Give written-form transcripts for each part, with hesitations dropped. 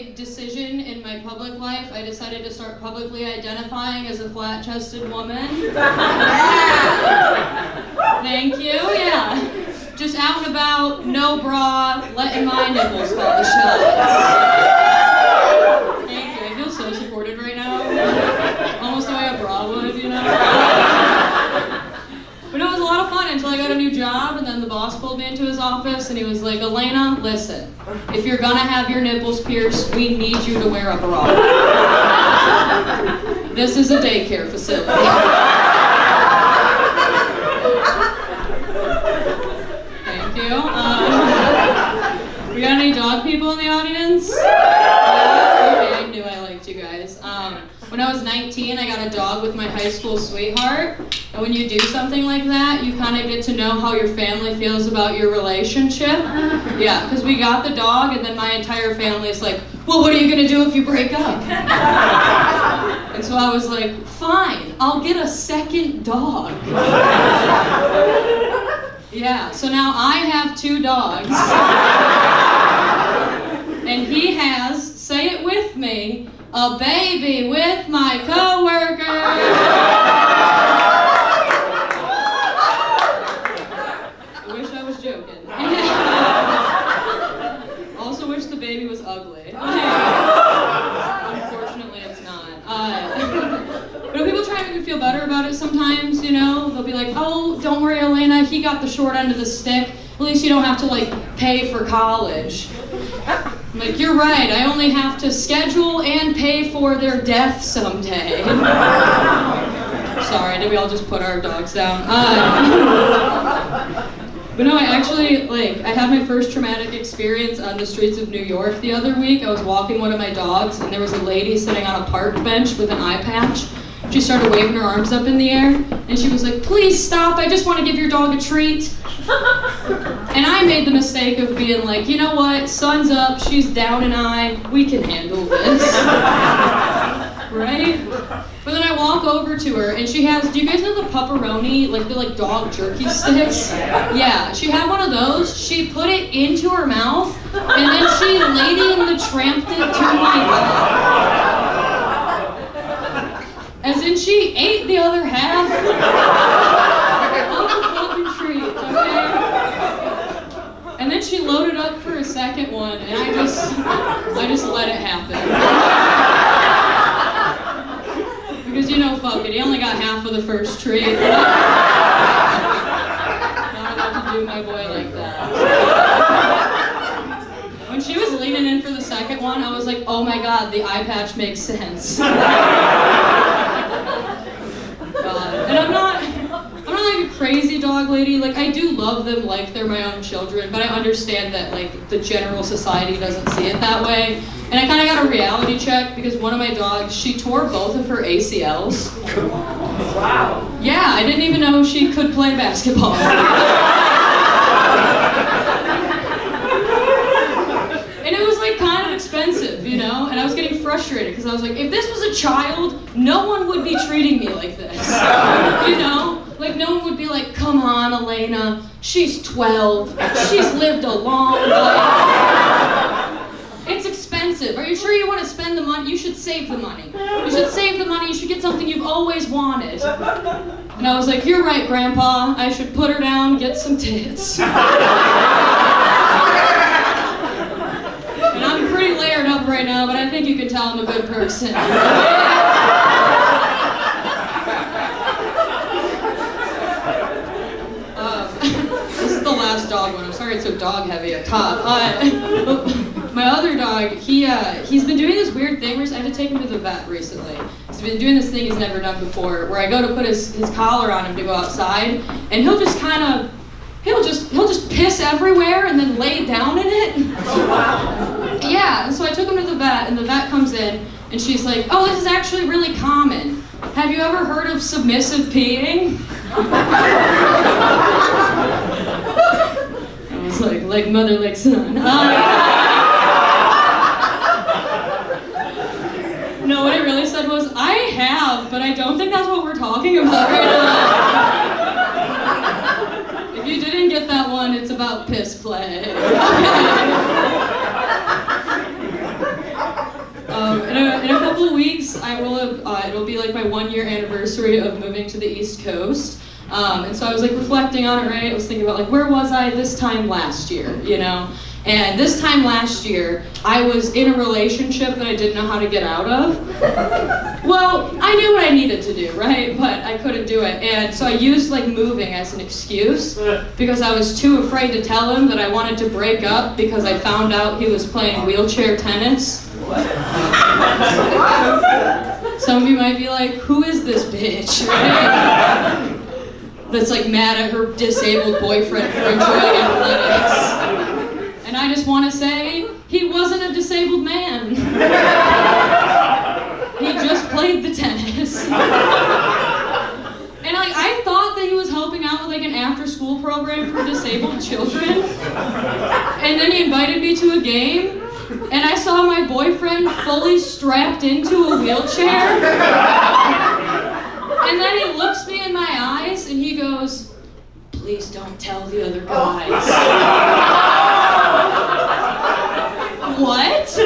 big decision in my public life. I decided to start publicly identifying as a flat-chested woman. Thank you, yeah. Just out and about, no bra, letting my nipples call the shots. Thank you, I feel so supported right now. Almost the way a bra would, you know? But it was a lot of fun until I got a new job, and then the boss pulled me into his office and he was like, Elena, listen, if you're gonna have your nipples pierced, we need you to wear a bra. This is a daycare facility. Thank you. We got any dog people in the audience? Okay, I knew I liked you guys. When I was 19, I got a dog with my high school sweetheart. And when you do something like that, you kind of get to know how your family feels about your relationship. Yeah, because we got the dog, and then my entire family is like, well, what are you going to do if you break up? And so I was like, fine, I'll get a second dog. Yeah, so now I have 2 dogs. And he has, say it with me, a baby with my coworker. I wish I was joking. Also wish the baby was ugly. Unfortunately, it's not. But people try to make me feel better about it sometimes, you know? They'll be like, oh, don't worry, Elena, he got the short end of the stick. At least you don't have to, like, pay for college. I'm like, you're right, I only have to schedule and pay for their death someday. Sorry, did we all just put our dogs down? But no, I actually, I had my first traumatic experience on the streets of New York the other week. I was walking one of my dogs, and there was a lady sitting on a park bench with an eye patch. She started waving her arms up in the air, and she was like, please stop, I just want to give your dog a treat. And I made the mistake of being like, you know what, sun's up, she's down an eye, we can handle this. Right? But then I walk over to her, and she has, do you guys know the pepperoni, the dog jerky sticks? Yeah, she had one of those, she put it into her mouth, and then she Lady and the Tramped it to my dog. As in, she ate the other half of the fucking treat, okay? And then she loaded up for a second one, and I just let it happen. Because, you know, fuck it, he only got half of the first treat. Not about to do my boy like that. When she was leaning in for the second one, I was like, oh my god, the eye patch makes sense. And I'm not like a crazy dog lady. Like, I do love them like they're my own children, but I understand that, the general society doesn't see it that way. And I kind of got a reality check because one of my dogs, she tore both of her ACLs. Wow. Yeah, I didn't even know she could play basketball. And it was, kind of expensive, you know? And I was getting frustrated because I was like, if this was a child, no one would be treating me like this. You know? No one would be like, come on, Elena, she's 12, she's lived a long life. It's expensive. Are you sure you want to spend the money? You should save the money. You should save the money, you should get something you've always wanted. And I was like, you're right, Grandpa, I should put her down, get some tits. And I'm pretty layered up right now, but I think you can tell I'm a good person. This is the last dog one. I'm sorry it's so dog heavy up top. My other dog, he's been doing this weird thing. I had to take him to the vet recently. He's been doing this thing he's never done before, where I go to put his collar on him to go outside, and he'll just piss everywhere and then lay down in it. Oh, wow. Yeah, and so I took him to the vet, and the vet comes in, and she's like, oh, this is actually really common. Have you ever heard of submissive peeing? I was like mother, like son. No, what I really said was, I have, but I don't think that's what we're talking about right now. If you didn't get that one, it's about piss play. In a couple of weeks, I will have, it'll be like my 1-year anniversary of moving to the East Coast. And so I was like reflecting on it, right? I was thinking about like, where was I this time last year, you know? And this time last year, I was in a relationship that I didn't know how to get out of. Well, I knew what I needed to do, right? But I couldn't do it. And so I used like moving as an excuse because I was too afraid to tell him that I wanted to break up because I found out he was playing wheelchair tennis. Some of you might be like, who is this bitch? Right? That's like mad at her disabled boyfriend for enjoying athletics. And I just want to say, he wasn't a disabled man. He just played the tennis. And like, I thought that he was helping out with like an after-school program for disabled children. And then he invited me to a game, and I saw my boyfriend fully strapped into a wheelchair. And then he looks me in my eyes and he goes, "Please don't tell the other guys." What?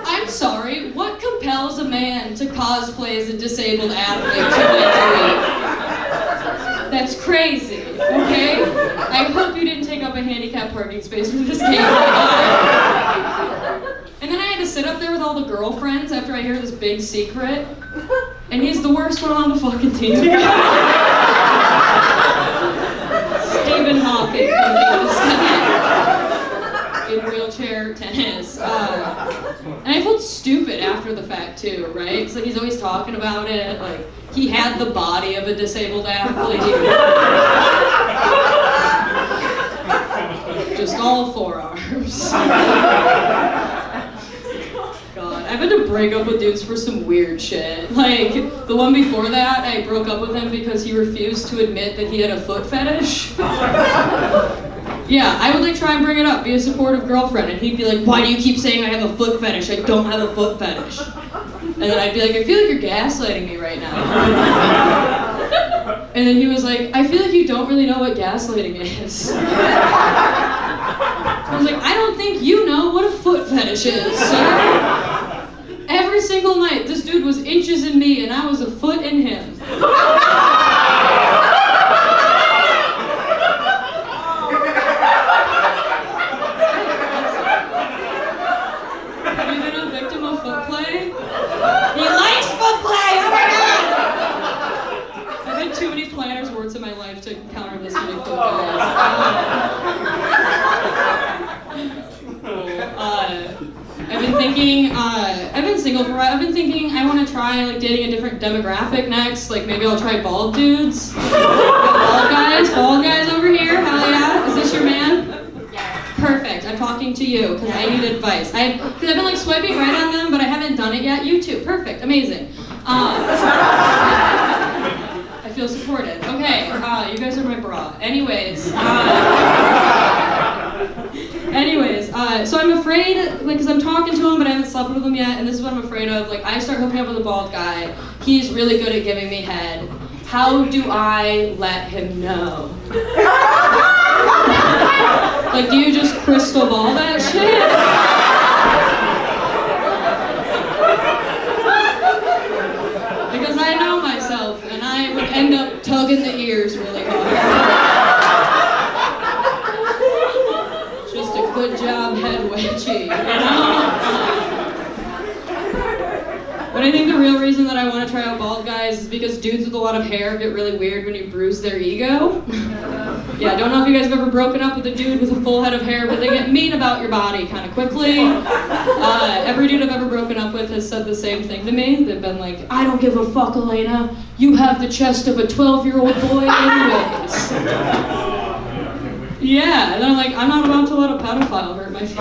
I'm sorry, what compels a man to cosplay as a disabled athlete 2 nights a week? That's crazy, okay? I hope you didn't take up a handicapped parking space for this game. And then I had to sit up there with all the girlfriends after I hear this big secret. And he's the worst one on the fucking team. Stephen Hawking in wheelchair tennis. And I felt stupid after the fact too, right? Because like, he's always talking about it. Like, he had the body of a disabled athlete. Just all forearms. I've had to break up with dudes for some weird shit. Like, the one before that, I broke up with him because he refused to admit that he had a foot fetish. Yeah, I would like try and bring it up, be a supportive girlfriend, and he'd be like, "Why do you keep saying I have a foot fetish? I don't have a foot fetish." And then I'd be like, "I feel like you're gaslighting me right now." And then he was like, "I feel like you don't really know what gaslighting is." I was like, "I don't think you know what a foot fetish is, sir." Every single night, this dude was inches in me, and I was a foot in him. Have you been a victim of foot play? He likes foot play! Oh my god! I've had too many planners words in my life to counter this many foot plays. I've been thinking, I've been single for a while. I've been thinking I want to try like dating a different demographic next. Like maybe I'll try bald dudes. Bald guys over here. Hell yeah! Is this your man? Yeah. Perfect. I'm talking to you because I need advice. Because I've been like swiping right on them, but I haven't done it yet. You too. Perfect. Amazing. I feel supported. Okay. You guys are my bra. So I'm afraid, like, because I'm talking to him, but I haven't slept with him yet, and this is what I'm afraid of. Like, I start hooking up with a bald guy. He's really good at giving me head. How do I let him know? Like, do you just crystal ball that shit? Because I know myself, and I would end up tugging the ears really hard. Good job, head wedgie, you know? But I think the real reason that I want to try out bald guys is because dudes with a lot of hair get really weird when you bruise their ego. Yeah, I don't know if you guys have ever broken up with a dude with a full head of hair, but they get mean about your body kind of quickly. Every dude I've ever broken up with has said the same thing to me. They've been like, "I don't give a fuck, Elena. You have the chest of a 12-year-old boy anyways." Yeah, and then I'm like, I'm not about to let a pedophile hurt my feelings.